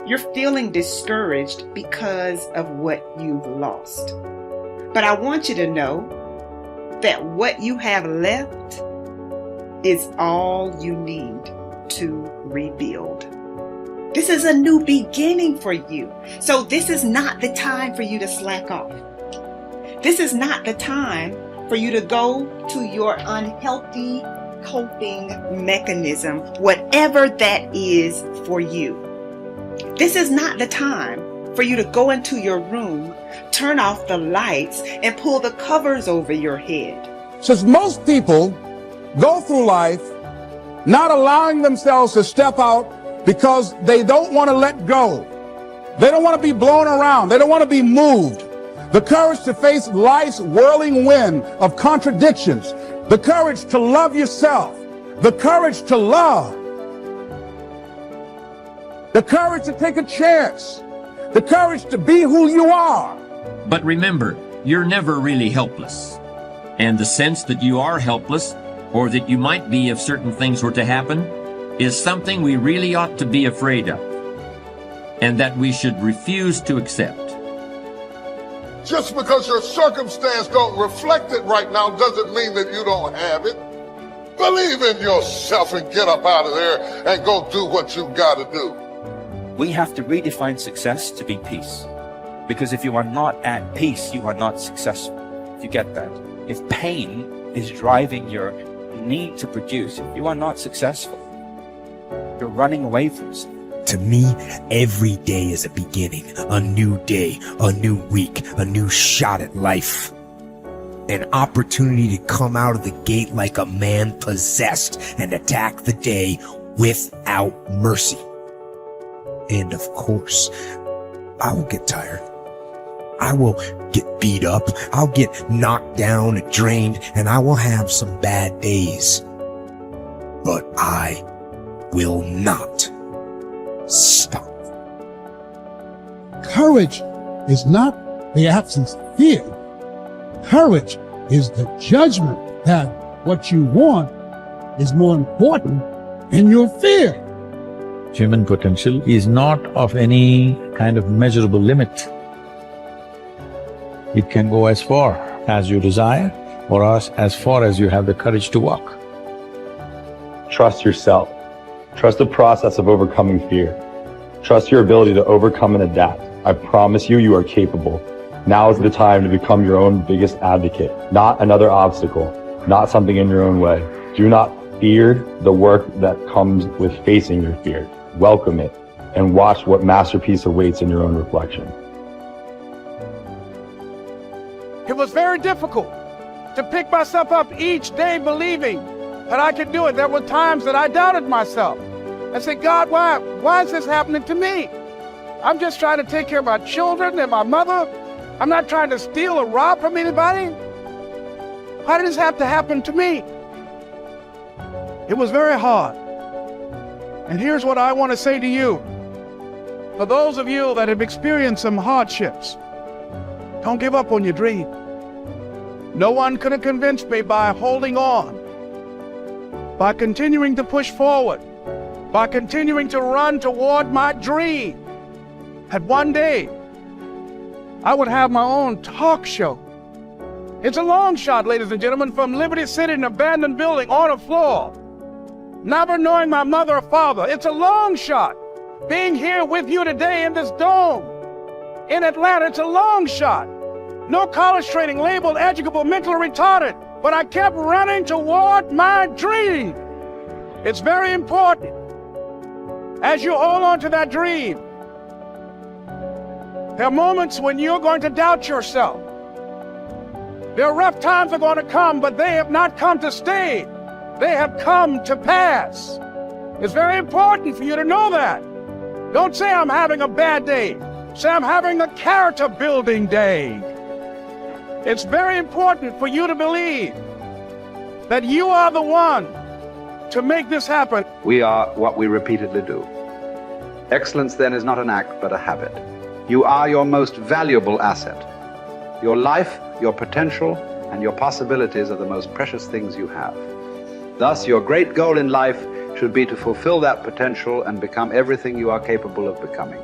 You're feeling discouraged because of what you've lost. But I want you to know that what you have left is all you need to rebuild. This is a new beginning for you. So this is not the time for you to slack off. This is not the time for you to go to your unhealthy coping mechanism, whatever that is for you. This is not the time for you to go into your room, turn off the lights, and pull the covers over your head. Since most people go through life not allowing themselves to step out because they don't want to let go. They don't want to be blown around. They don't want to be moved. The courage to face life's whirling wind of contradictions. The courage to love yourself. The courage to love. The courage to take a chance. The courage to be who you are. But remember, you're never really helpless. And the sense that you are helpless, or that you might be if certain things were to happen, is something we really ought to be afraid of, and that we should refuse to accept. Just because your circumstance don't reflect it right now doesn't mean that you don't have it. Believe in yourself and get up out of there and go do what you got to do. We have to redefine success to be peace. Because if you are not at peace, you are not successful. If you get that. If pain is driving your need to produce, if you are not successful, you're running away from something. To me, every day is a beginning, a new day, a new week, a new shot at life. An opportunity to come out of the gate like a man possessed and attack the day without mercy. And of course, I will get tired. I will get beat up. I'll get knocked down and drained, and I will have some bad days. But I will not stop. Courage is not the absence of fear. Courage is the judgment that what you want is more important than your fear. Human potential is not of any kind of measurable limit. It can go as far as you desire, or as far as you have the courage to walk. Trust yourself. Trust the process of overcoming fear. Trust your ability to overcome and adapt. I promise you, you are capable. Now is the time to become your own biggest advocate, not another obstacle, not something in your own way. Do not fear the work that comes with facing your fear. Welcome it and watch what masterpiece awaits in your own reflection. It was very difficult to pick myself up each day believing that I could do it. There were times that I doubted myself. I said, God, why is this happening to me? I'm just trying to take care of my children and my mother. I'm not trying to steal or rob from anybody. Why did this have to happen to me? It was very hard. And here's what I want to say to you. For those of you that have experienced some hardships, don't give up on your dream. No one could have convinced me by holding on, by continuing to push forward, by continuing to run toward my dream, that one day I would have my own talk show. It's a long shot, ladies and gentlemen, from Liberty City, an abandoned building on a floor, never knowing my mother or father. It's a long shot. Being here with you today in this dome in Atlanta, it's a long shot. No college training, labeled educable, mentally retarded, but I kept running toward my dream. It's very important as you hold on to that dream. There are moments when you're going to doubt yourself. There are rough times are going to come, but they have not come to stay. They have come to pass. It's very important for you to know that. Don't say I'm having a bad day. Say I'm having a character building day. It's very important for you to believe that you are the one to make this happen. We are what we repeatedly do. Excellence then is not an act, but a habit. You are your most valuable asset. Your life, your potential, and your possibilities are the most precious things you have. Thus, your great goal in life should should be to fulfill that potential and become everything you are capable of becoming.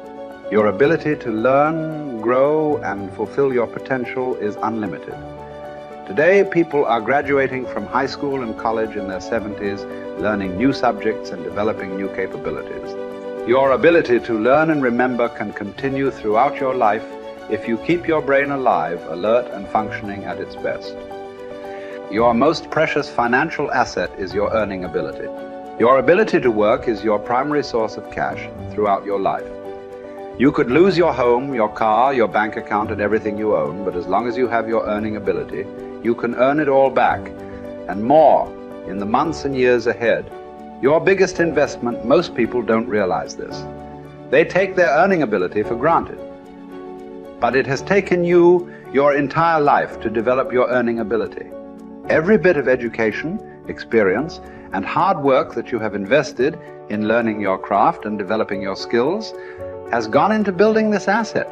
Your ability to learn, grow, and fulfill your potential is unlimited. Today, people are graduating from high school and college in their 70s, learning new subjects and developing new capabilities. Your ability to learn and remember can continue throughout your life if you keep your brain alive, alert, and functioning at its best. Your most precious financial asset is your earning ability. Your ability to work is your primary source of cash throughout your life. You could lose your home, your car, your bank account, and everything you own, but as long as you have your earning ability, you can earn it all back, and more, in the months and years ahead. Your biggest investment, most people don't realize this. They take their earning ability for granted. But it has taken you your entire life to develop your earning ability. Every bit of education, experience, and hard work that you have invested in learning your craft and developing your skills has gone into building this asset.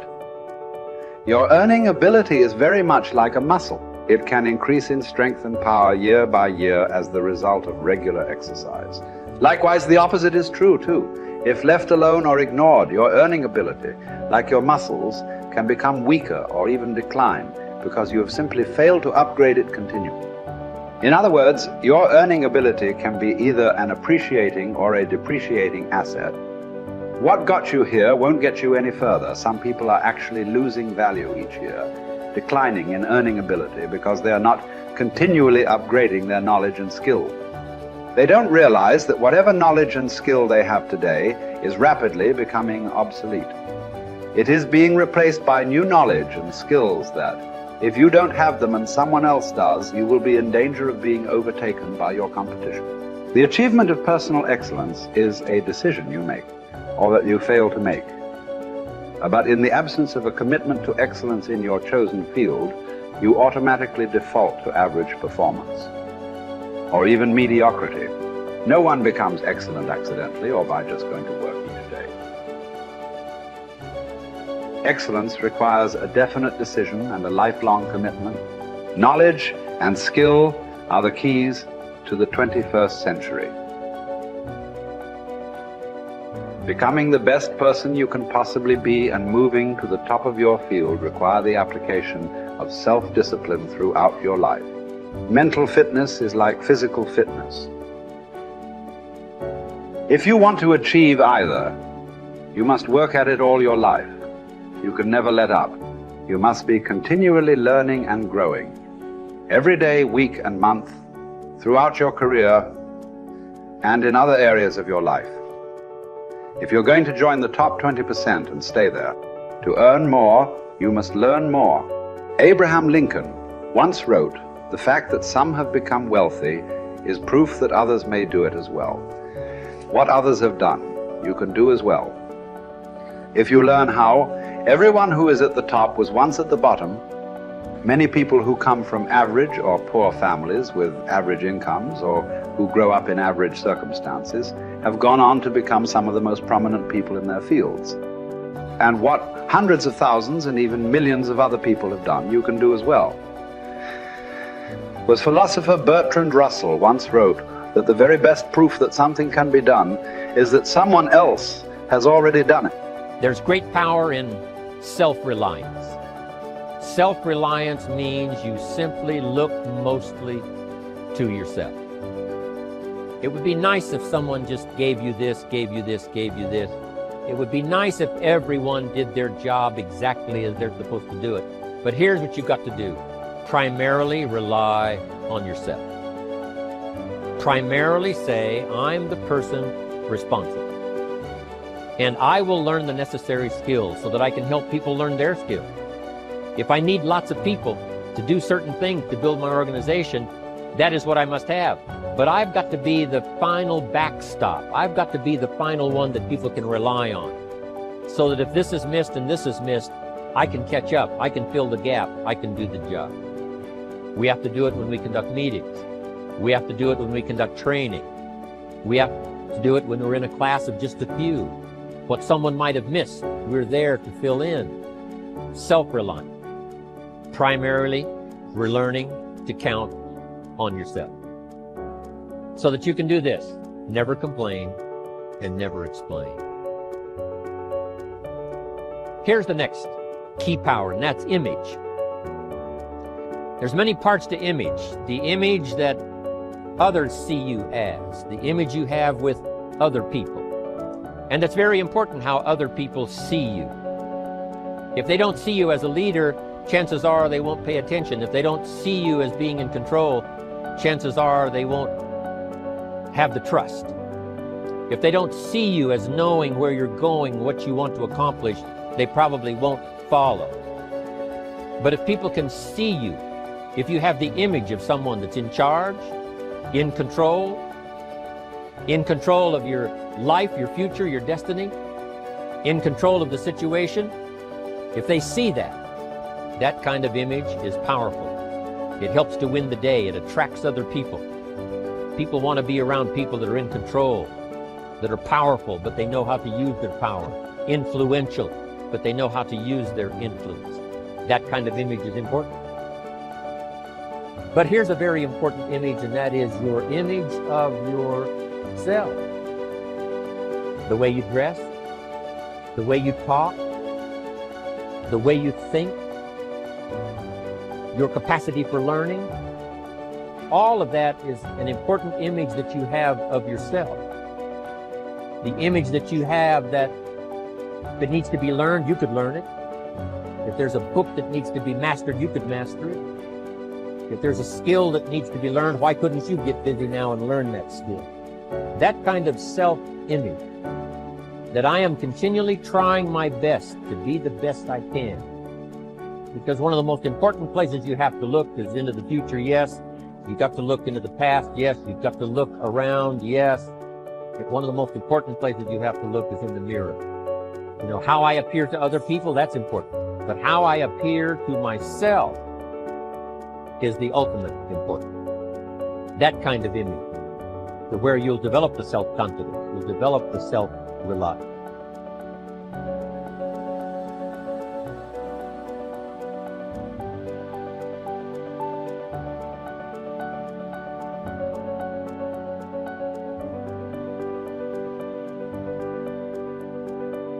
Your earning ability is very much like a muscle. It can increase in strength and power year by year as the result of regular exercise. Likewise, the opposite is true too. If left alone or ignored, your earning ability, like your muscles, can become weaker or even decline because you have simply failed to upgrade it continually. In other words, your earning ability can be either an appreciating or a depreciating asset. What got you here won't get you any further. Some people are actually losing value each year, declining in earning ability because they are not continually upgrading their knowledge and skill. They don't realize that whatever knowledge and skill they have today is rapidly becoming obsolete. It is being replaced by new knowledge and skills that, if you don't have them and someone else does, you will be in danger of being overtaken by your competition. The achievement of personal excellence is a decision you make, or that you fail to make. But in the absence of a commitment to excellence in your chosen field, you automatically default to average performance, or even mediocrity. No one becomes excellent accidentally or by just going to work each day. Excellence requires a definite decision and a lifelong commitment. Knowledge and skill are the keys to the 21st century. Becoming the best person you can possibly be and moving to the top of your field require the application of self-discipline throughout your life. Mental fitness is like physical fitness. If you want to achieve either, you must work at it all your life. You can never let up. You must be continually learning and growing. Every day, week, and month, throughout your career, and in other areas of your life. If you're going to join the top 20% and stay there, to earn more, you must learn more. Abraham Lincoln once wrote, "The fact that some have become wealthy is proof that others may do it as well." What others have done, you can do as well. If you learn how, everyone who is at the top was once at the bottom. Many people who come from average or poor families with average incomes or who grow up in average circumstances have gone on to become some of the most prominent people in their fields. And what hundreds of thousands and even millions of other people have done, you can do as well. The philosopher Bertrand Russell once wrote that the very best proof that something can be done is that someone else has already done it. There's great power in self-reliance. Self-reliance means you simply look mostly to yourself. It would be nice if someone just gave you this, gave you this, gave you this. It would be nice if everyone did their job exactly as they're supposed to do it. But here's what you've got to do. Primarily rely on yourself. Primarily say, I'm the person responsible. And I will learn the necessary skills so that I can help people learn their skills. If I need lots of people to do certain things to build my organization, that is what I must have. But I've got to be the final backstop. I've got to be the final one that people can rely on. So that if this is missed and this is missed, I can catch up. I can fill the gap. I can do the job. We have to do it when we conduct meetings. We have to do it when we conduct training. We have to do it when we're in a class of just a few. What someone might have missed, we're there to fill in. Self-reliant. Primarily, we're learning to count on yourself. So that you can do this. never complain, and never explain. Here's the next key power, and that's image. There's many parts to image. The image that others see you as, the image you have with other people. And it's very important how other people see you. If they don't see you as a leader, chances are they won't pay attention. If they don't see you as being in control, chances are they won't have the trust. If they don't see you as knowing where you're going, what you want to accomplish, they probably won't follow. But if people can see you, if you have the image of someone that's in charge, in control of your life, your future, your destiny, in control of the situation, if they see that, that kind of image is powerful. It helps to win the day. It attracts other people. People want to be around people that are in control, that are powerful, but they know how to use their power. Influential, but they know how to use their influence. That kind of image is important. But here's a very important image, and that is your image of yourself. The way you dress, the way you talk, the way you think, your capacity for learning. All of that is an important image that you have of yourself. The image that you have that needs to be learned, you could learn it. If there's a book that needs to be mastered, you could master it. If there's a skill that needs to be learned, why couldn't you get busy now and learn that skill? That kind of self-image, that I am continually trying my best to be the best I can. Because one of the most important places you have to look is into the future, yes. You've got to look into the past, yes. You've got to look around, yes. But one of the most important places you have to look is in the mirror. You know, how I appear to other people, that's important. But how I appear to myself is the ultimate important. That kind of image, to where you'll develop the self-confidence, you'll develop the self-reliance.